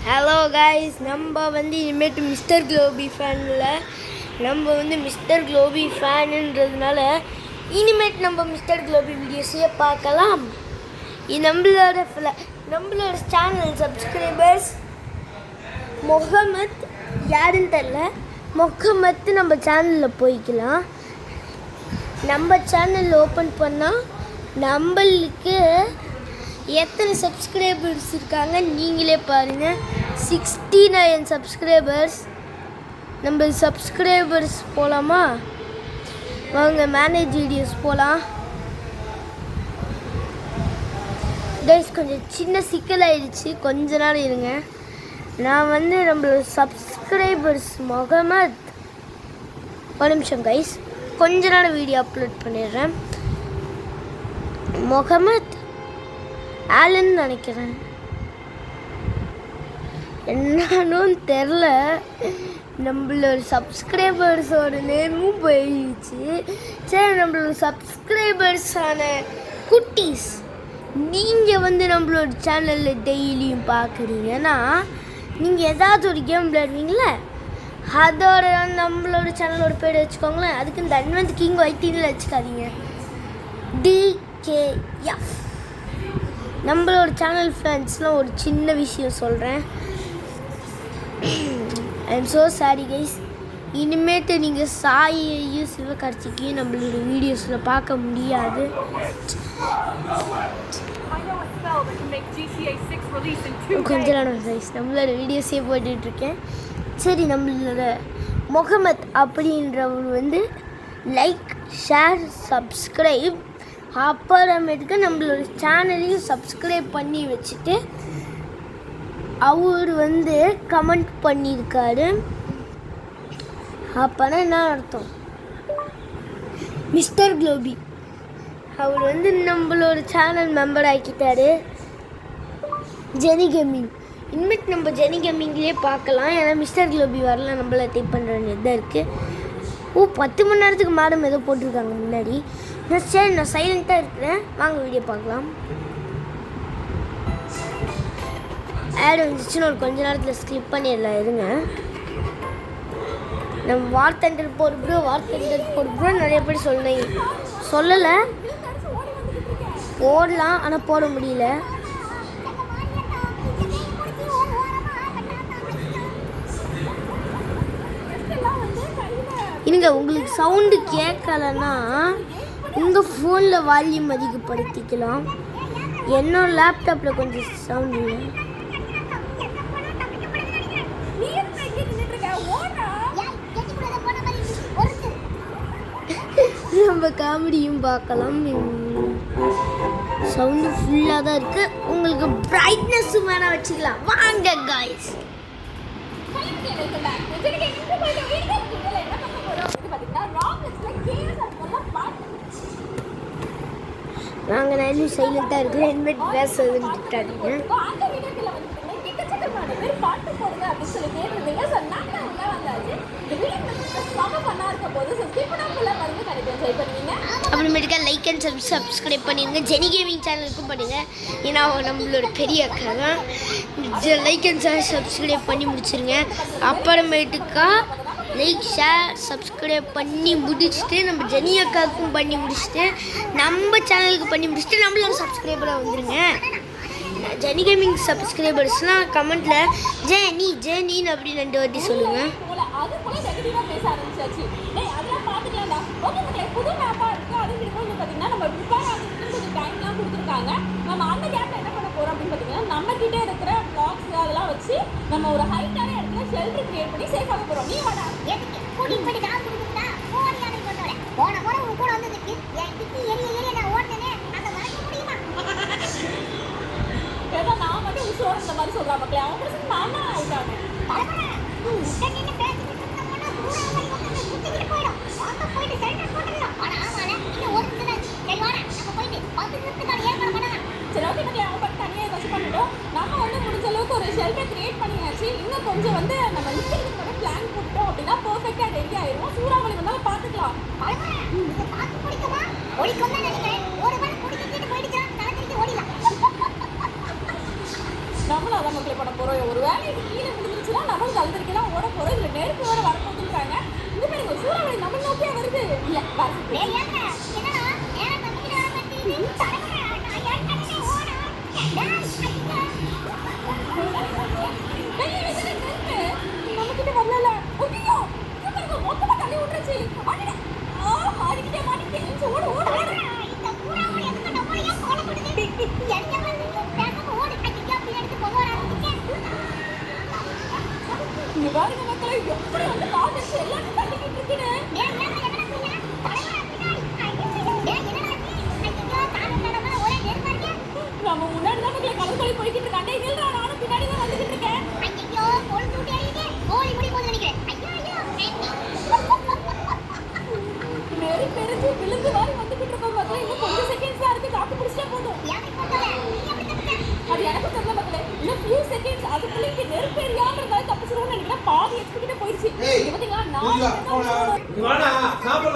Hello guys, நம்ம இனிமேட்டு mister க்ளோபி ஃபேனில் mister க்ளோபி ஃபேனுன்றதுனால இனிமேட்டு நம்ம மிஸ்டர் க்ளோபி வீடியோஸையே பார்க்கலாம். நம்மளோட சேனல் சப்ஸ்கிரைபர்ஸ் முகமத் யாருன்னு தெரில, முகமத் நம்ம சேனலில் போய்க்கலாம். நம்ம சேனல் ஓப்பன் பண்ணால் நம்மளுக்கு எத்தனை சப்ஸ்கிரைபர்ஸ் இருக்காங்க நீங்களே பாருங்கள். 69 சப்ஸ்கிரைபர்ஸ். நம்ம சப்ஸ்கிரைபர்ஸ் போகலாமா? வாங்க மேனேஜ் வீடியோஸ் போகலாம். கைஸ், கொஞ்சம் சின்ன சிக்கலாயிடுச்சு, கொஞ்ச நாள் இருங்க. நான் நம்மளோட சப்ஸ்கிரைபர்ஸ் முகமத், ஒரு நிமிஷம் கைஸ், கொஞ்ச நாள் வீடியோ அப்லோட் பண்ணிடுறேன். முகமத் ஆலன் நினைக்கிறேன், என்னன்னு தெரில. நம்மளோட சப்ஸ்கிரைபர்ஸோட நேமும் போயிடுச்சு. சரி, நம்மளோட சப்ஸ்கிரைபர்ஸான குட்டீஸ், நீங்கள் நம்மளோட சேனலில் டெய்லியும் பார்க்குறீங்கன்னா நீங்கள் ஏதாவது ஒரு கேம் விளையாடுவீங்களே, அதோட நம்மளோட சேனலோட பேர் வச்சுக்கோங்களேன். அதுக்கு இந்த அட்வென்ட் கிங் வைத்தியில் வச்சுக்காதீங்க, DKF. நம்மளோட சேனல் ஃப்ரெண்ட்ஸ்லாம் ஒரு சின்ன விஷயம் சொல்கிறேன். I am so sorry guys. இனிமேட்டு நீங்கள் சாயையும் சிவகார்த்திகையும் நம்மளோட வீடியோஸில் பார்க்க முடியாது. கொஞ்ச நேரம் கைஸ் நம்மளோட வீடியோஸே போட்டுட்ருக்கேன். சரி, நம்மளோட முகமத் அப்படின்றவர் லைக், ஷேர், சப்ஸ்கிரைப், அப்புறமேட்டுக்கு நம்மளோட சேனலையும் சப்ஸ்கிரைப் பண்ணி வச்சுட்டு அவர் கமெண்ட் பண்ணியிருக்காரு. அப்போனா என்ன அர்த்தம்? மிஸ்டர் க்ளோபி அவர் நம்மளோட சேனல் மெம்பர் ஆக்கிட்டாரு. ஜெனி கேமிங், இனிமேட்டு நம்ம ஜெனி கேமிங்லேயே பார்க்கலாம். ஏன்னா மிஸ்டர் க்ளோபி வரலாம், நம்மள டைப் பண்ணுற இதாக இருக்குது. 10 மணி நேரத்துக்கு மேடம் ஏதோ போட்டிருக்காங்க முன்னாடி. சரி, நான் சைலண்ட்டாக இருக்கிறேன், வாங்க வீடியோ பார்க்கலாம். ஆட் வந்துச்சுன்னு ஒரு கொஞ்ச நேரத்தில் ஸ்கிப் பண்ணிடலாம். இருங்க, நம்ம வார்த்தண்டர் போடுறோம் நிறைய பேர் சொல்லலை. போடலாம், ஆனால் போட முடியல. இருங்க, உங்களுக்கு சவுண்டு கேட்கலன்னா உங்கள் ஃபோனில் வால்யூம் அதிகப்படுத்திக்கலாம். என்னோட லேப்டாப்பில் கொஞ்சம் சவுண்ட் இல்லை. நம்ம காமெடியும் பார்க்கலாம். சவுண்டு ஃபுல்லாக தான் இருக்குது. உங்களுக்கு பிரைட்னஸும் வேணால் வச்சுக்கலாம். வாங்க காய்ஸ், நாங்கள் நான் சைலண்ட்டாக இருக்கிறேன். ஹெல்மெட் பேசுறதுன்னு திட்டாதீங்க. அப்புறமேட்டுக்கா லைக் அண்ட் சப்ஸ்கிரைப் பண்ணிடுங்க. ஜெனி கேமிங் சேனலுக்கும் பண்ணுங்க, ஏன்னா நம்மளோட பெரிய அக்கா தான். லைக் அண்ட் சப்ஸ்கிரைப் பண்ணி முடிச்சிருங்க. அப்புறமேட்டுக்கா லைக், ஷேர், சப்ஸ்கிரைப் பண்ணி முடிச்சுட்டு நம்ம ஜெனி அக்காவுக்கும் பண்ணி முடிச்சுட்டு நம்ம சேனலுக்கு பண்ணி முடிச்சுட்டு நம்மளோட சப்ஸ்கிரைபராக வந்துடுங்க. ஜெனி கேமிங் சப்ஸ்கிரைபர்ஸ்லாம் கமெண்ட்டில் ஜெனின்னு அப்படி 2 வாட்டி சொல்லுங்கள். நம்ம கிட்ட இருக்கிற பாக்ஸ் அதெல்லாம் வச்சு நம்ம ஒரு ஹைட்டான இடத்துல ஷெல்டர் கிரியேட் பண்ணி சேஃபாக போறோம். நீ வாடா எதுக்கு கூட்டி பண்ணி தான் கொடுத்துட்டா ஓடி ஆடி கொண்டவரே போன முறை உங்க கூட வந்ததுக்கு என் கிட்டி ஏரியா நான் ஓடுனேனே, அந்த மறக்க முடியுமா? ஏதோ நான் மட்டும் உசோட இந்த மாதிரி சொல்றா மக்களே, அவன் பிரச்சனை நானா ஆயிட்டாங்க. பரவாயில்ல, நீ பேசிட்டு இருந்தோம்னா தூரம் மாதிரி வந்து சுத்திட்டு போயிடும். வாங்க போயிட்டு ஷெல்டர் போட்டுடலாம். ஆனா ஆமால இன்னும் ஒரு நிமிஷம். சரி வாடா, நம்ம போயிட்டு 10 நிமிஷத்துக்கு ஏற்பாடு பண்ணலாம். சரி ஓகே மக்களே, அவங்க பட்டு தனியாக ஏதாச்சும் பண்ணிட்டோம். நம்ம முடிஞ்ச அளவுக்கு ஒரு ஷெல்டர் கிரியேட் பண்ணியாச்சு. இன்னும் கொஞ்சம் நம்ம நிற்கிறதுக்கு மட்டும் பிளான் போட்டோம் அப்படின்னா பர்ஃபெக்டாக ரெடி ஆயிடும். சூறாவளி வந்தாலும் பார்த்துக்கலாம். பார்த்து பிடிக்குமா? ஓடிக்கும் தான் நினைக்கிறேன். ஒரு வேலை பிடிக்கிட்டு போயிடுச்சா, தலைக்கு ஓடிடலாம். நம்மள அதான் மக்களே பண்ண போறோம். ஒரு வேளை இது கீழே விழுந்துச்சுன்னா நம்ம கலந்துருக்கலாம் ஓட போறோம். இதுல நெருப்பு வேற வரப்போகுதுன்றாங்க. இந்த மாதிரி ஒரு சூறாவளி நம்ம நோக்கியா வருது. இல்ல என்னடா நேரா தம்பிக்கு வர மாட்டேங்குது. தரமா நான் ஏன் கண்ணே ஓடா. நமக்கிட்ட வரல. ஐயோ இங்க மொத்தமா தள்ளி விட்டுருச்சு. அடடா மாறிக்கிட்டே ஓடு ஓடு ஓடு. இந்த சூறாவளி எதுக்கு நம்ம ஏன் ஃபாலோ பண்ணுது? எங்க வந்து பேசாம ஓடு. ஐயா பின்னாடி போக ஆரம்பிச்சே. இங்க பாருங்க மக்களே எப்படி வந்து காதல் எல்லாம் தள்ளிக்கிட்டு இருக்குன்னு. டேய் என்ன சொன்ன? தலைவரா பின்னாடி. டேய் என்னடா நீ? ஐயா தானடா ஒரே நேர்மா இருக்கே. நம்ம முன்னாடி தான் மக்களே கலர்கோலி போயிட்டு இருக்கானே. இல்லடா நானும் பின்னாடி தான் வந்துட்டு இருக்கேன். ஐயோ கோல் தூட்டி அடிக்குது. கோலி முடி போது நினைக்கிறேன். ஐயோ மேரி பெருசு விழுந்து வாரி வந்துட்டு இருக்க மக்களே. இன்னும் கொஞ்சம் செகண்ட்ஸ் தான் இருக்கு. காத்து பிடிச்சா போதும். யாரை போடல? நீ எப்படி தப்பிச்ச? அது எனக்கு தெரியல மக்களே. இன்னும் few seconds அதுக்குள்ள இங்க நெருப்பு எரியாம இருந்தா தப்பிச்சிருவோம்னு நினைக்கிறேன். பாதி எக்ஸ்பெக்ட் போயிடுச்சு. பாத்தீங்களா நான்